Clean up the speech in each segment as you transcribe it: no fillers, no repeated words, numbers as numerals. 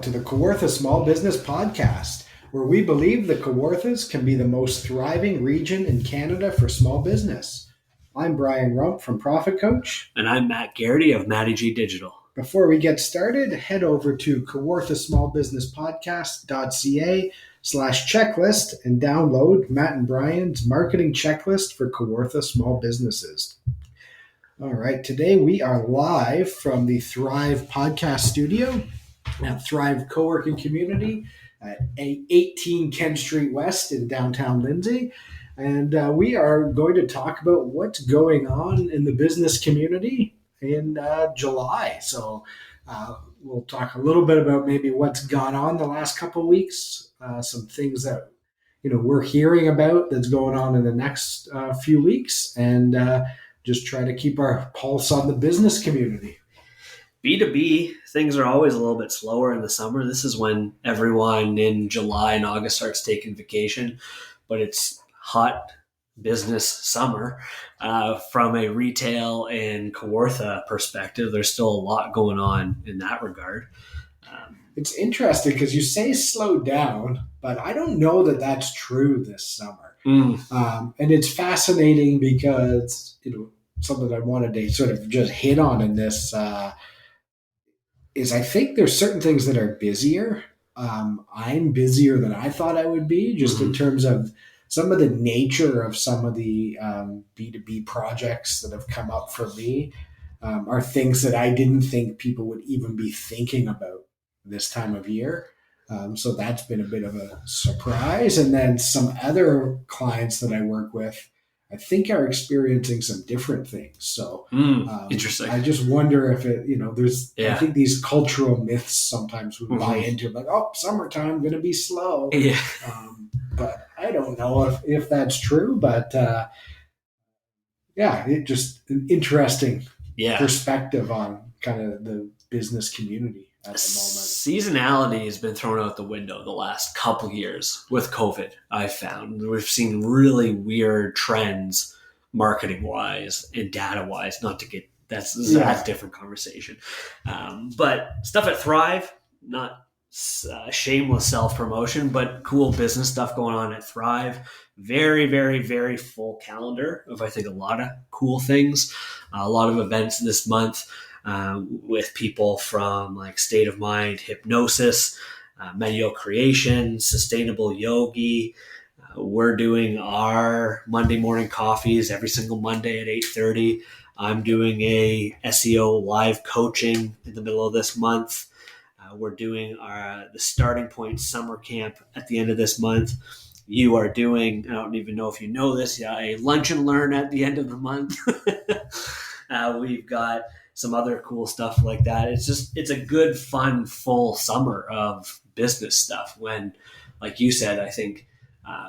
to the Kawartha Small Business Podcast, where we believe the Kawarthas can be the most thriving region in Canada for small business. I'm Brian Rump from Profit Coach. And I'm Matt Garrity of Matty G Digital. Before we get started, head over to kawarthasmallbusinesspodcast.ca/checklist and download Matt and Brian's marketing checklist for Kawartha small businesses. All right, today we are live from the Thrive Podcast Studio at Thrive Co-working Community at 18 Kent Street West in downtown Lindsay. And we are going to talk about what's going on in the business community in July. So we'll talk a little bit about maybe what's gone on the last couple of weeks, some things that we're hearing about that's going on in the next few weeks, and just try to keep our pulse on the business community. B2B, things are always a little bit slower in the summer. This is when everyone in July and August starts taking vacation, but it's hot business summer. From a retail and Kawartha perspective, there's still a lot going on in that regard. It's interesting because you say slow down, but I don't know that that's true this summer. And it's fascinating because, something I wanted to sort of just hit on in this is I think there's certain things that are busier. I'm busier than I thought I would be, just in terms of some of the nature of some of the B2B projects that have come up for me are things that I didn't think people would even be thinking about this time of year. So that's been a bit of a surprise. And then some other clients that I work with, I think are experiencing some different things. So interesting. I just wonder if it, I think these cultural myths sometimes we buy into, like, summertime going to be slow. Yeah. But I don't know if that's true, but it just an interesting perspective on kind of the business community at the moment. Seasonality has been thrown out the window the last couple of years with COVID, I've found. We've seen really weird trends marketing-wise and data-wise, not to get that's a different conversation. But stuff at Thrive, not shameless self-promotion, but cool business stuff going on at Thrive. Very, very, very full calendar of, I think, a lot of cool things. A lot of events this month. With people from like State of Mind Hypnosis, Medio Creation, Sustainable Yogi. We're doing our Monday morning coffees every single Monday at 8:30. I'm doing a SEO live coaching in the middle of this month. We're doing the Starting Point summer camp at the end of this month. You are doing, I don't even know if you know this, a lunch and learn at the end of the month. We've got some other cool stuff like that. It's a good, fun, full summer of business stuff when, like you said, I think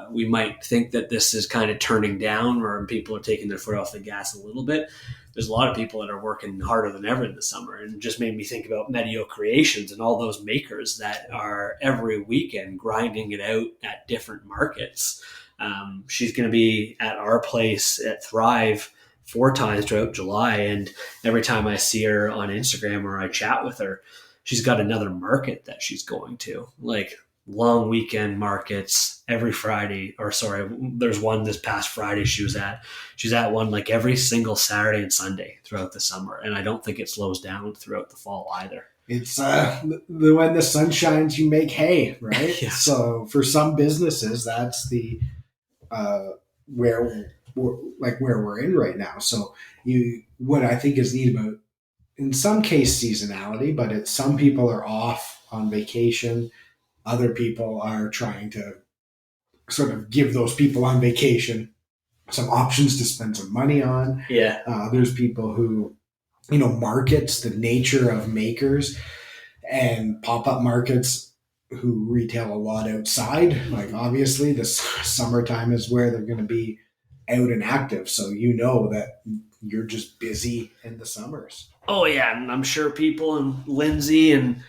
we might think that this is kind of turning down or people are taking their foot off the gas a little bit. There's a lot of people that are working harder than ever in the summer, and it just made me think about Medio Creations and all those makers that are every weekend grinding it out at different markets. She's going to be at our place at Thrive 4 times throughout July, and every time I see her on Instagram or I chat with her, she's got another market that she's going to, like long weekend markets every Friday, there's one this past Friday she's at one like every single Saturday and Sunday throughout the summer, and I don't think it slows down throughout the fall either. It's when the sun shines you make hay, right? Yeah. So for some businesses that's the where we're in right now. So what I think is neat about, in some case, seasonality, but some people are off on vacation. Other people are trying to sort of give those people on vacation some options to spend some money on. Yeah. There's people who, markets, the nature of makers and pop-up markets who retail a lot outside. Like obviously the summertime is where they're going to be out and active. So that you're just busy in the summers. Oh yeah. And I'm sure people in Lindsay and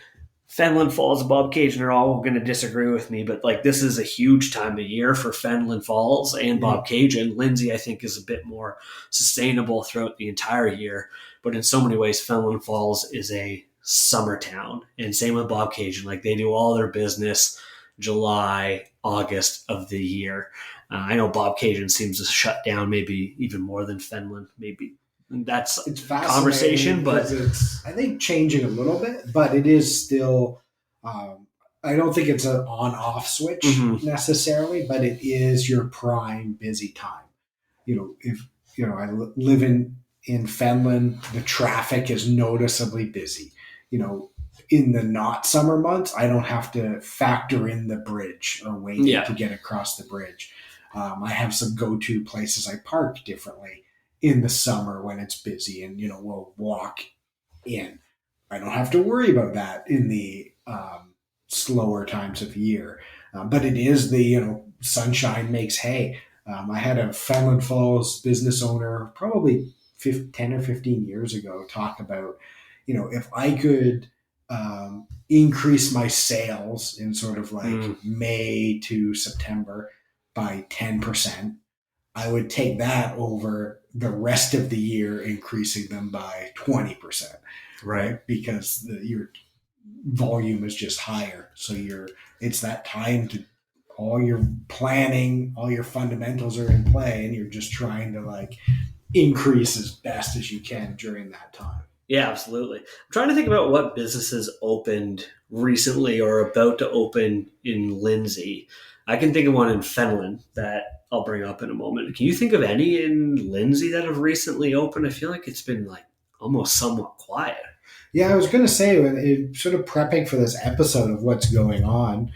Fenelon Falls and Bobcaygeon are all going to disagree with me, but like this is a huge time of year for Fenelon Falls and Bobcaygeon. Lindsay, I think, is a bit more sustainable throughout the entire year, but in so many ways, Fenelon Falls is a summer town. And same with Bobcaygeon. Like they do all their business July, August of the year. I know Bobcaygeon seems to shut down maybe even more than Fenland. Maybe that's It's conversation, but it's, I think, changing a little bit, but it is still. I don't think it's an on-off switch necessarily, but it is your prime busy time. If I live in Fenland, the traffic is noticeably busy. In the not summer months, I don't have to factor in the bridge or waiting to get across the bridge. I have some go-to places I park differently in the summer when it's busy, and we'll walk in. I don't have to worry about that in the slower times of year. But it is the sunshine makes hay. I had a Fenland Falls business owner probably 10 or 15 years ago talk about, if I could increase my sales in sort of like May to September by 10%, I would take that over the rest of the year, increasing them by 20%. Right. Because your volume is just higher. So it's that time to all your planning, all your fundamentals are in play, and you're just trying to like increase as best as you can during that time. Yeah, absolutely. I'm trying to think about what businesses opened recently or about to open in Lindsay. I can think of one in Fenland that I'll bring up in a moment. Can you think of any in Lindsay that have recently opened? I feel like it's been like almost somewhat quiet. Yeah, I was going to say, sort of prepping for this episode of what's going on,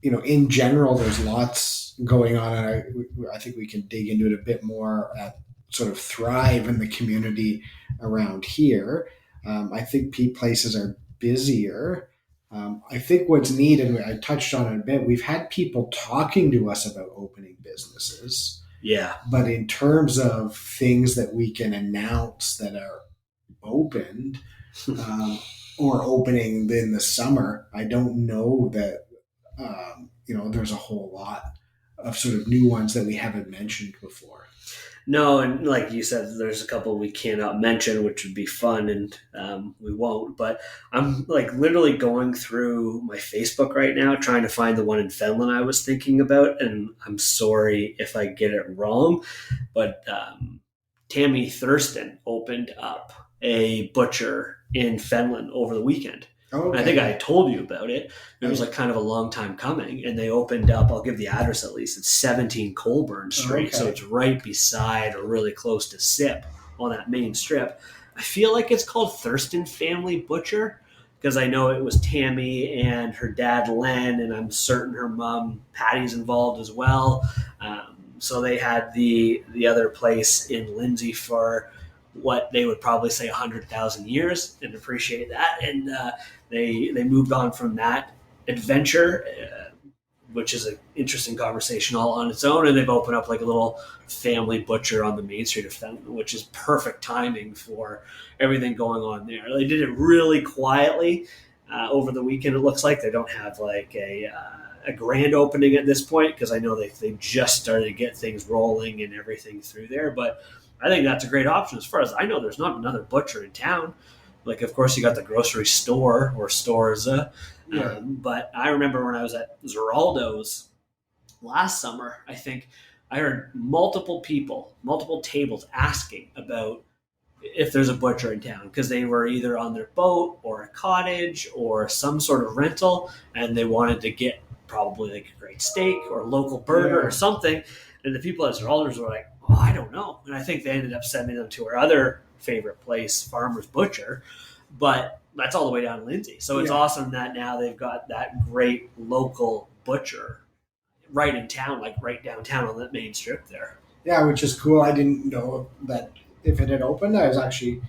in general, there's lots going on. And I think we can dig into it a bit more at sort of Thrive in the community around here. I think places are busier. I think what's neat, and I touched on it a bit, we've had people talking to us about opening businesses. Yeah. But in terms of things that we can announce that are opened or opening in the summer, I don't know that, there's a whole lot of sort of new ones that we haven't mentioned before. No, and like you said, there's a couple we cannot mention, which would be fun, and we won't. But I'm like literally going through my Facebook right now, trying to find the one in Fenland I was thinking about, and I'm sorry if I get it wrong, but Tammy Thurston opened up a butcher in Fenland over the weekend. Okay. I think I told you about it. It was like kind of a long time coming, and they opened up, I'll give the address at least, it's 17 Colburn Street. Okay. So it's right beside or really close to SIP on that main strip. I feel like it's called Thurston Family Butcher because I know it was Tammy and her dad Len, and I'm certain her mom Patty's involved as well. So they had the other place in Lindsay for what they would probably say 100,000 years, and appreciate that. And they moved on from that adventure, which is an interesting conversation all on its own. And they've opened up like a little family butcher on the main street of Fenton, which is perfect timing for everything going on there. They did it really quietly over the weekend. It looks like they don't have like a grand opening at this point because I know they just started to get things rolling and everything through there. But I think that's a great option. As far as I know, there's not another butcher in town. Like, of course, you got the grocery store or stores. Yeah. But I remember when I was at Zeraldo's last summer, I think I heard multiple tables asking about if there's a butcher in town because they were either on their boat or a cottage or some sort of rental, and they wanted to get probably like a great steak or a local burger or something. And the people at Zeraldo's were like, oh, I don't know. And I think they ended up sending them to our other favorite place, Farmer's Butcher. But that's all the way down in Lindsay. So it's awesome that now they've got that great local butcher right in town, like right downtown on that main strip there. Yeah, which is cool. I didn't know that if it had opened. I was actually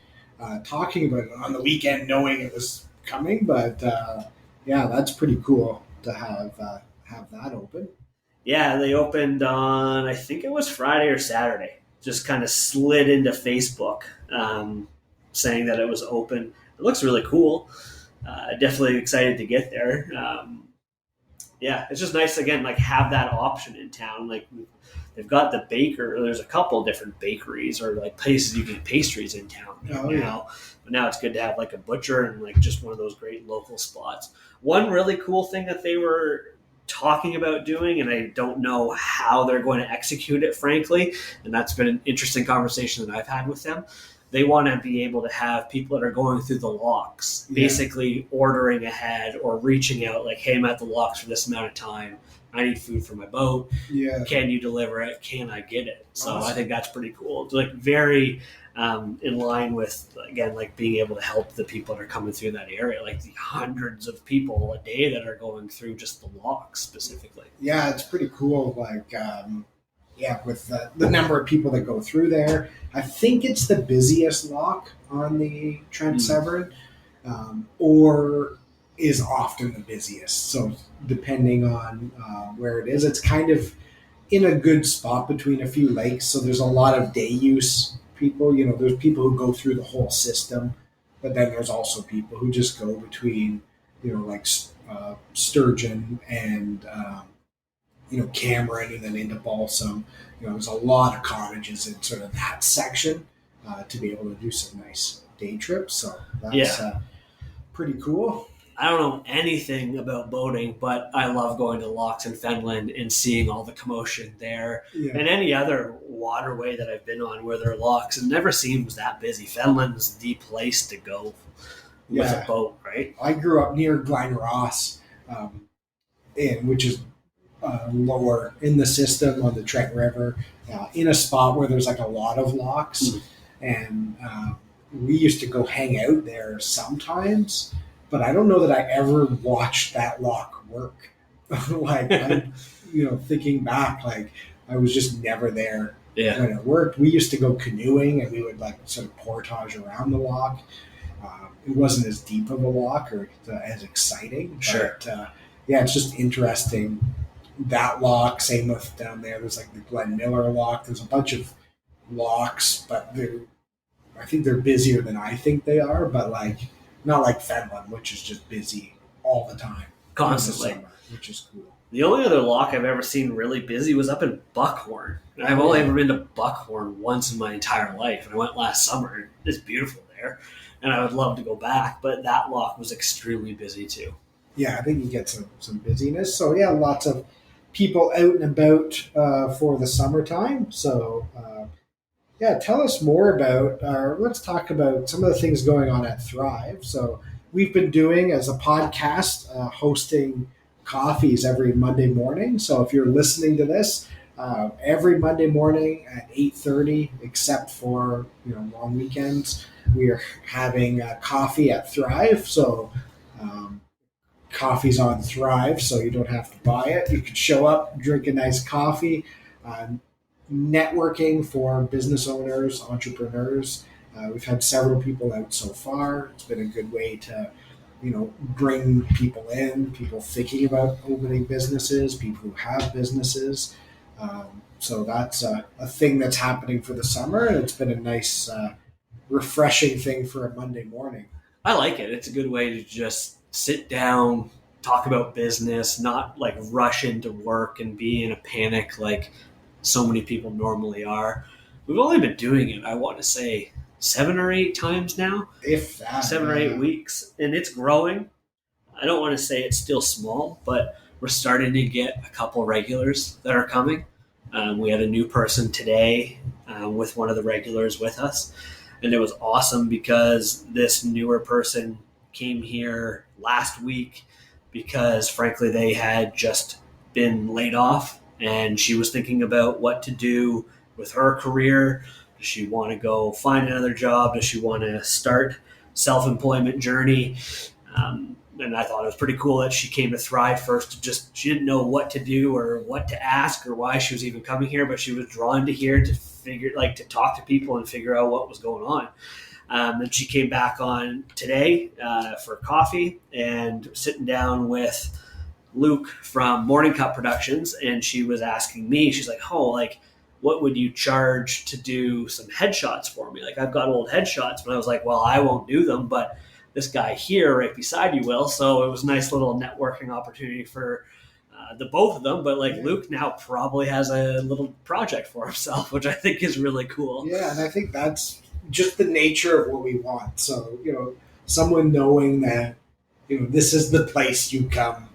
talking about it on the weekend knowing it was coming. But that's pretty cool to have that open. Yeah, they opened on, I think it was Friday or Saturday. Just kind of slid into Facebook saying that it was open. It looks really cool. Definitely excited to get there. Yeah, it's just nice again, like have that option in town. Like they've got the baker. There's a couple different bakeries or like places you can get pastries in town now. Yeah. But now it's good to have like a butcher and like just one of those great local spots. One really cool thing that they were talking about doing, and I don't know how they're going to execute it, frankly. And that's been an interesting conversation that I've had with them. They want to be able to have people that are going through the locks, basically ordering ahead or reaching out like, hey, I'm at the locks for this amount of time. I need food for my boat. Yeah. Can you deliver it? Can I get it? So Awesome. I think that's pretty cool. It's like very in line with, again, like being able to help the people that are coming through that area, like the hundreds of people a day that are going through just the locks specifically. Yeah, it's pretty cool. Like, with the number of people that go through there, I think it's the busiest lock on the Trent Severn, or is often the busiest. So depending on where it is, it's kind of in a good spot between a few lakes. So there's a lot of day use people. You know, there's people who go through the whole system, but then there's also people who just go between, like Sturgeon and Cameron and then into Balsam. There's a lot of cottages in sort of that section to be able to do some nice day trips. So that's pretty cool. I don't know anything about boating, but I love going to locks in Fenland and seeing all the commotion there. Yeah. And any other waterway that I've been on where there are locks, it never seems that busy. Fenland's the place to go with a boat, right? I grew up near Glen Ross, which is lower in the system on the Trent River, in a spot where there's like a lot of locks. And we used to go hang out there sometimes, but I don't know that I ever watched that lock work. Like, thinking back, like I was just never there when it worked. We used to go canoeing and we would like sort of portage around the lock. It wasn't as deep of a lock or as exciting. Sure. But, it's just interesting. That lock, same with down there. There's like the Glen Miller lock. There's a bunch of locks, but I think they're busier than I think they are. But like, not like Fenland, which is just busy all the time, constantly, summer, which is cool. The only other lock I've ever seen really busy was up in Buckhorn. I've only ever been to Buckhorn once in my entire life, and I went last summer. It's beautiful there, and I would love to go back. But that lock was extremely busy too. Yeah, I think you get some busyness. So yeah, lots of people out and about for the summertime. So tell us more about, let's talk about some of the things going on at Thrive. So we've been doing as a podcast, hosting coffees every Monday morning. So if you're listening to this, every Monday morning at 8:30, except for long weekends, we are having coffee at Thrive. So coffee's on Thrive, so you don't have to buy it. You can show up, drink a nice coffee. Networking for business owners, entrepreneurs. We've had several people out so far. It's been a good way to, bring people in, people thinking about opening businesses, people who have businesses. So that's a thing that's happening for the summer, and it's been a nice, refreshing thing for a Monday morning. I like it. It's a good way to just sit down, talk about business, not like rush into work and be in a panic like so many people normally are. We've only been doing it, I want to say, 7 or 8 times now. If that. 7 or 8 weeks. And it's growing. I don't want to say it's still small, but we're starting to get a couple regulars that are coming. We had a new person today with one of the regulars with us. And it was awesome because this newer person came here last week because, frankly, they had just been laid off. And she was thinking about what to do with her career. Does she want to go find another job? Does she want to start self-employment journey? And I thought it was pretty cool that she came to Thrive first. She didn't know what to do or what to ask or why she was even coming here, but she was drawn to here to talk to people and figure out what was going on. And she came back on today for coffee and sitting down with Luke from Morning Cup Productions, and she was asking me, she's like, what would you charge to do some headshots for me? Like, I've got old headshots, but I was like, well, I won't do them, but this guy here right beside you will. So it was a nice little networking opportunity for the both of them, but like Yeah. Luke now probably has a little project for himself, which I think is really cool. Yeah, and I think that's just the nature of what we want. So, someone knowing that, this is the place you come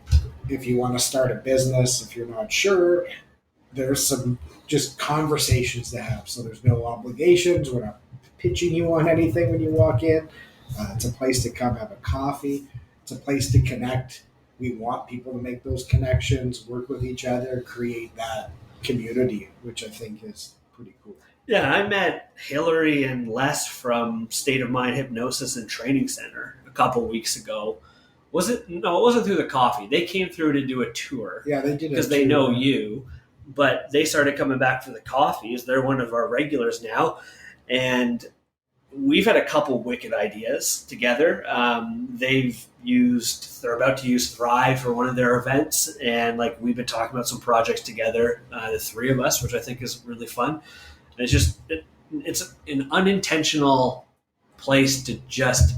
if you want to start a business, if you're not sure, there's some just conversations to have. So there's no obligations. We're not pitching you on anything when you walk in. It's a place to come have a coffee. It's a place to connect. We want people to make those connections, work with each other, create that community, which I think is pretty cool. Yeah, I met Hillary and Les from State of Mind Hypnosis and Training Center a couple weeks ago. Was it? No, it wasn't through the coffee. They came through to do a tour Yeah, they did because they know you, but they started coming back for the coffees. They're one of our regulars now, and we've had a couple wicked ideas together. They're about to use Thrive for one of their events, and like we've been talking about some projects together, the three of us, which I think is really fun. And it's an unintentional place to just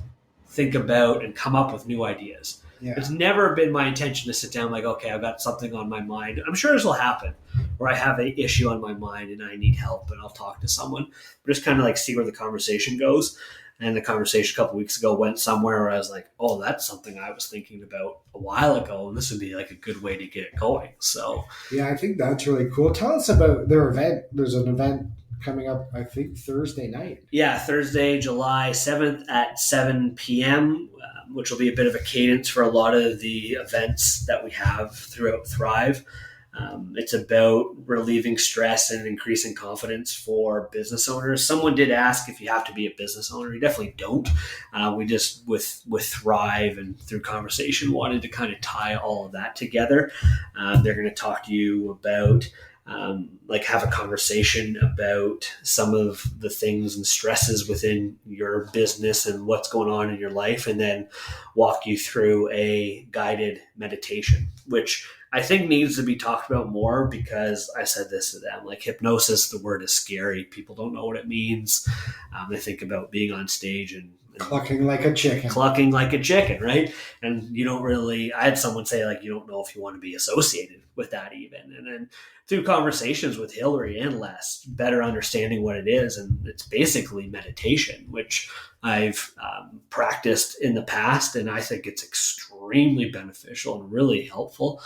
think about and come up with new ideas. Yeah. It's never been my intention to sit down like, okay, I've got something on my mind. I'm sure this will happen where I have an issue on my mind and I need help and I'll talk to someone. But just kind of like see where the conversation goes. And the conversation a couple weeks ago went somewhere where I was like, oh, that's something I was thinking about a while ago. And this would be like a good way to get it going. So, yeah, I think that's really cool. Tell us about their event. There's an event coming up, I think, Thursday night. Yeah, Thursday, July 7th at 7 p.m., which will be a bit of a cadence for a lot of the events that we have throughout Thrive. It's about relieving stress and increasing confidence for business owners. Someone did ask if you have to be a business owner. You definitely don't. We just, with Thrive and through conversation, wanted to kind of tie all of that together. They're going to talk to you about have a conversation about some of the things and stresses within your business and what's going on in your life, and then walk you through a guided meditation, which I think needs to be talked about more because I said this to them, like hypnosis, the word is scary. People don't know what it means. They think about being on stage and clucking like a chicken, right? And you don't really, I had someone say like, you don't know if you want to be associated with that even. And then through conversations with Hillary and Les, better understanding what it is. And it's basically meditation, which I've practiced in the past. And I think it's extremely beneficial and really helpful.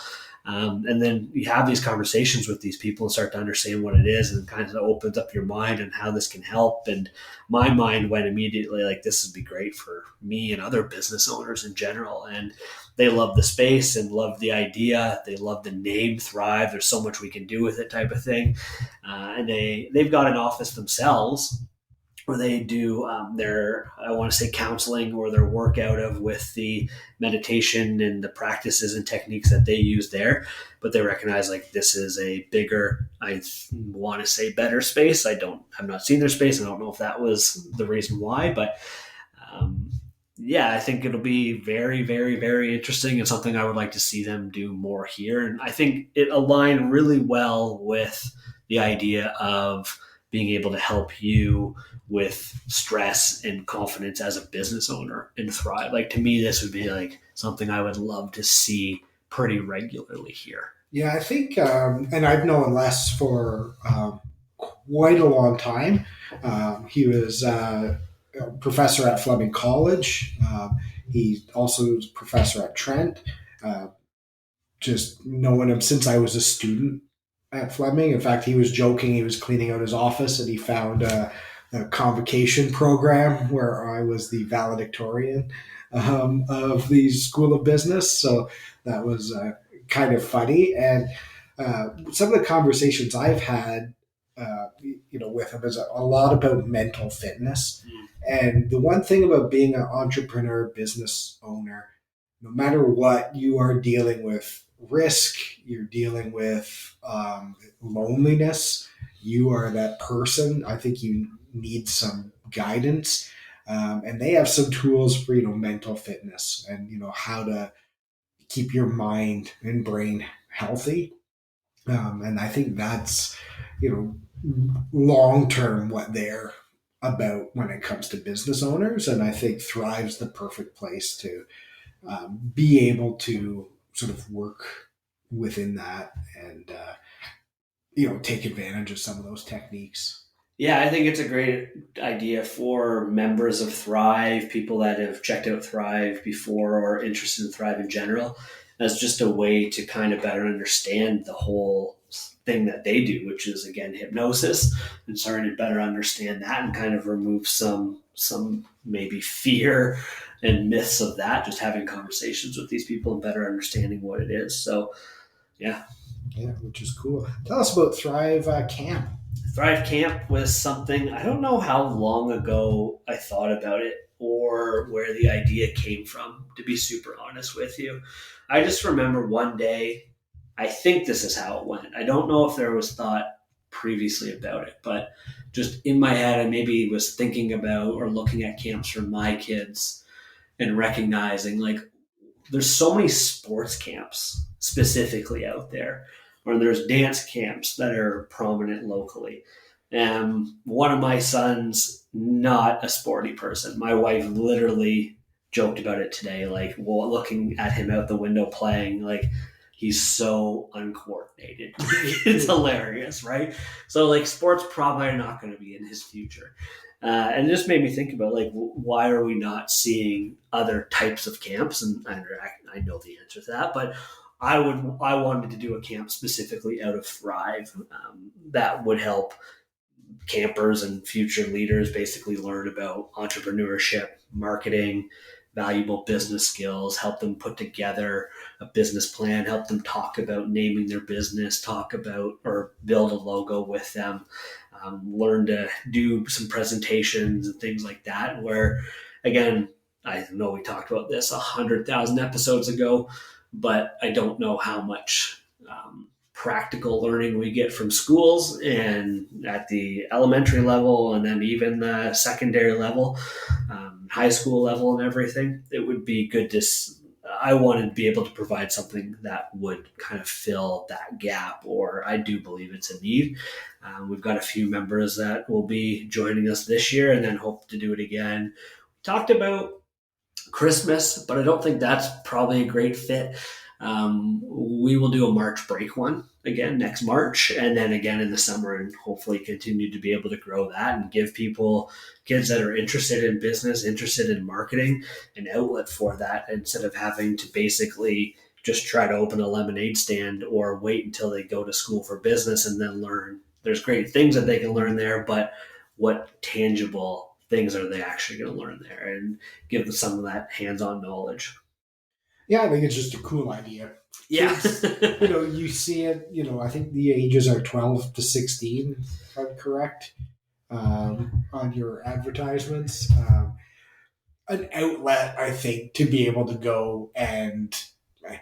And then you have these conversations with these people and start to understand what it is, and kind of opens up your mind and how this can help. And my mind went immediately like, this would be great for me and other business owners in general. And they love the space and love the idea. They love the name Thrive. There's so much we can do with it, type of thing. And they've got an office themselves where they do their, I want to say, counseling or their work out of with the meditation and the practices and techniques that they use there. But they recognize like this is a bigger, I want to say better space. I've not seen their space. I don't know if that was the reason why, but I think it'll be very, very, very interesting and something I would like to see them do more here. And I think it aligned really well with the idea of being able to help you with stress and confidence as a business owner and Thrive. Like, to me, this would be like something I would love to see pretty regularly here. Yeah, I think, and I've known Les for quite a long time. He was a professor at Fleming College. He also was a professor at Trent. Just knowing him since I was a student at Fleming. In fact, he was joking. He was cleaning out his office and he found a convocation program where I was the valedictorian of the School of Business. So that was kind of funny. And some of the conversations I've had, with him is a lot about mental fitness. And the one thing about being an entrepreneur, business owner, no matter what, you are dealing with risk, you're dealing with loneliness. You are that person. I think you need some guidance. And they have some tools for, mental fitness and, how to keep your mind and brain healthy. And I think that's, long-term what they're about when it comes to business owners. And I think Thrive's the perfect place to be able to sort of work within that, and take advantage of some of those techniques. Yeah, I think it's a great idea for members of Thrive, people that have checked out Thrive before or interested in Thrive in general, as just a way to kind of better understand the whole thing that they do, which is, again, hypnosis, and starting to better understand that and kind of remove some maybe fear and myths of that, just having conversations with these people and better understanding what it is. So, yeah. Yeah, which is cool. Tell us about Thrive Camp. Thrive Camp was something, I don't know how long ago I thought about it or where the idea came from, to be super honest with you. I just remember one day, I think this is how it went. I don't know if there was thought previously about it, but just in my head, I maybe was thinking about or looking at camps for my kids and recognizing, like, there's so many sports camps specifically out there, or there's dance camps that are prominent locally. And one of my sons, not a sporty person. My wife literally joked about it today, like, well, looking at him out the window playing, like, he's so uncoordinated. It's hilarious, right? So, like, sports probably are not going to be in his future. And it just made me think about, like, why are we not seeing other types of camps? And I know the answer to that, but I wanted to do a camp specifically out of Thrive that would help campers and future leaders basically learn about entrepreneurship, marketing, valuable business skills, help them put together a business plan, help them talk about naming their business, talk about or build a logo with them, learn to do some presentations and things like that, where, again, I know we talked about this 100,000 episodes ago, but I don't know how much practical learning we get from schools and at the elementary level and then even the secondary level, high school level and everything. It would be good to, I wanted to be able to provide something that would kind of fill that gap, or I do believe it's a need. We've got a few members that will be joining us this year and then hope to do it again. We talked about Christmas, but I don't think that's probably a great fit. We will do a March break one again next March, and then again in the summer, and hopefully continue to be able to grow that and give people, kids that are interested in business, interested in marketing, an outlet for that, instead of having to basically just try to open a lemonade stand or wait until they go to school for business and then learn. There's great things that they can learn there, but what tangible things are they actually going to learn there, and give them some of that hands-on knowledge. Yeah, I think it's just a cool idea. Yeah. You see it, I think the ages are 12 to 16, if I'm correct, on your advertisements. An outlet, I think, to be able to go and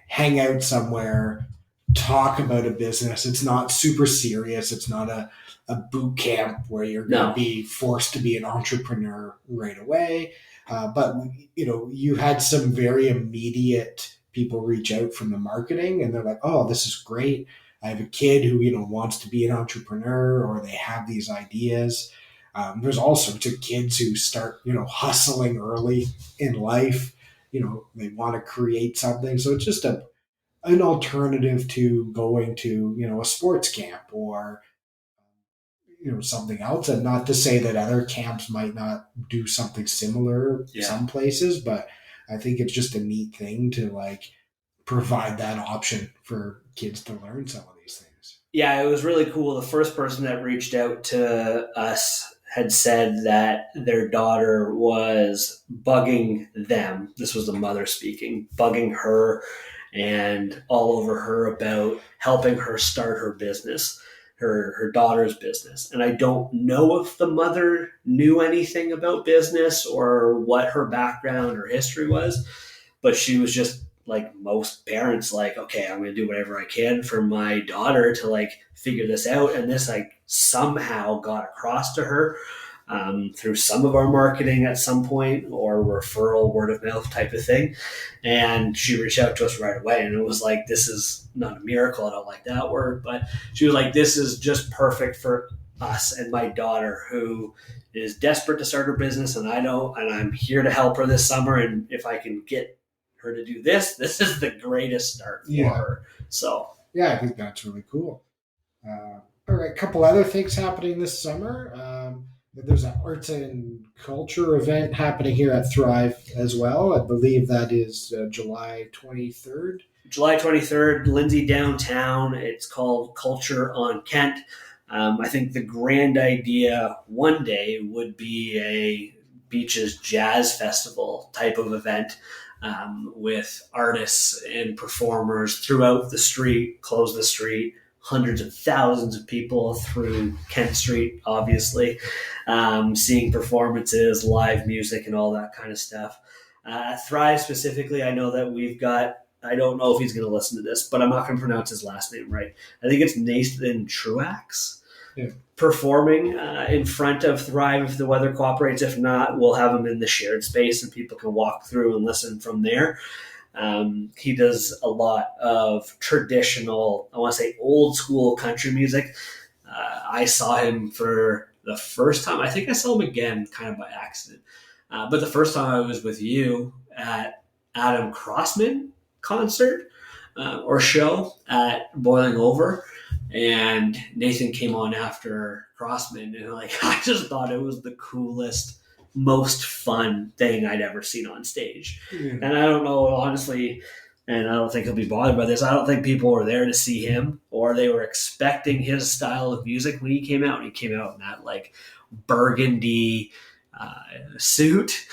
hang out somewhere, talk about a business. It's not super serious. It's not a boot camp where you're going to be forced to be an entrepreneur right away. But you had some very immediate people reach out from the marketing, and they're like, "Oh, this is great. I have a kid who wants to be an entrepreneur, or they have these ideas." There's all sorts of kids who start hustling early in life. They want to create something, so it's just an alternative to going to a sports camp or something else. And not to say that other camps might not do something similar some places, but I think it's just a neat thing to provide that option for kids to learn some of these things. Yeah, it was really cool. The first person that reached out to us had said that their daughter was bugging them. This was the mother speaking, bugging her and all over her about helping her start her business, her daughter's business. And I don't know if the mother knew anything about business or what her background or history was, but she was just like most parents, like, okay, I'm going to do whatever I can for my daughter to figure this out. And this somehow got across to her through some of our marketing at some point, or referral, word of mouth type of thing. And she reached out to us right away, and it was like, this is not a miracle. I don't like that word, but she was like, this is just perfect for us and my daughter, who is desperate to start her business, and I'm here to help her this summer. And if I can get her to do this is the greatest start for her. So Yeah, I think that's really cool. All right, a couple other things happening this summer. There's an arts and culture event happening here at Thrive as well. I believe that is July 23rd. July 23rd, Lindsay downtown. It's called Culture on Kent. I think the grand idea one day would be a Beaches Jazz Festival type of event, with artists and performers throughout the street, close the street, hundreds of thousands of people through Kent Street, obviously, seeing performances, live music, and all that kind of stuff. Thrive specifically, I know that we've got, I don't know if he's going to listen to this, but I'm not going to pronounce his last name right. I think it's Nathan Truax. Yeah. Performing in front of Thrive if the weather cooperates. If not, we'll have him in the shared space and people can walk through and listen from there. He does a lot of traditional, I want to say old school country music. I saw him for the first time. I think I saw him again kind of by accident. But the first time I was with you at Adam Crossman concert or show at Boiling Over. And Nathan came on after Crossman, and I just thought it was the coolest, most fun thing I'd ever seen on stage. Yeah. And I don't know, honestly, and I don't think he'll be bothered by this, I don't think people were there to see him, or they were expecting his style of music when he came out. And he came out in that burgundy suit,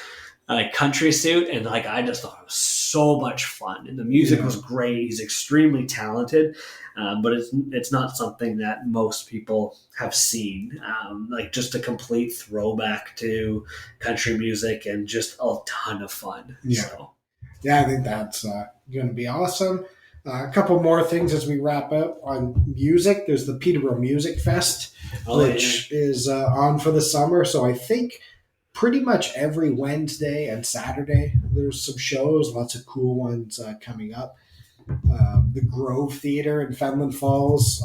country suit, and I just thought it was so much fun. And the music was great. He's extremely talented. But it's not something that most people have seen. Just a complete throwback to country music and just a ton of fun. Yeah, I think that's going to be awesome. A couple more things as we wrap up on music. There's the Peterborough Music Fest, which is on for the summer. So I think pretty much every Wednesday and Saturday there's some shows, lots of cool ones coming up. The Grove Theater in Fenland Falls,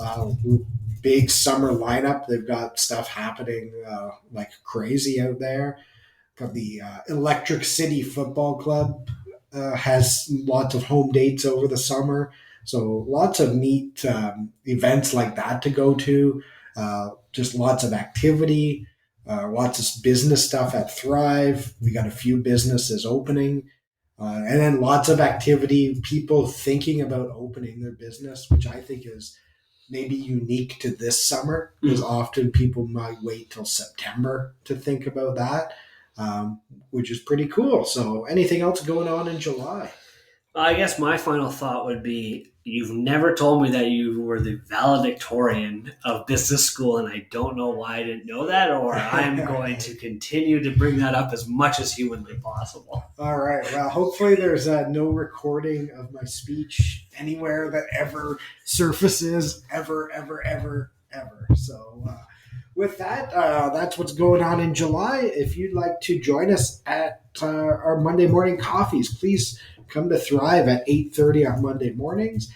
big summer lineup. They've got stuff happening like crazy out there. Got the Electric City Football Club has lots of home dates over the summer. So lots of neat events like that to go to. Just lots of activity, lots of business stuff at Thrive. We got a few businesses opening. And then lots of activity, people thinking about opening their business, which I think is maybe unique to this summer, because often people might wait till September to think about that, which is pretty cool. So anything else going on in July? I guess my final thought would be, you've never told me that you were the valedictorian of business school, and I don't know why I didn't know that, or I'm going to continue to bring that up as much as humanly possible. All right. Well, hopefully there's no recording of my speech anywhere that ever surfaces, ever. So with that, that's what's going on in July. If you'd like to join us at our Monday morning coffees, please come to Thrive at 8:30 on Monday mornings.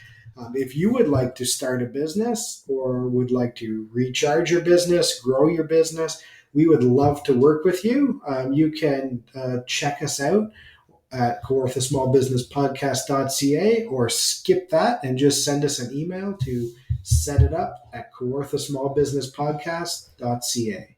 If you would like to start a business or would like to recharge your business, grow your business, we would love to work with you. You can check us out at kawarthasmallbusinesspodcast.ca, or skip that and just send us an email to set it up at kawarthasmallbusinesspodcast.ca.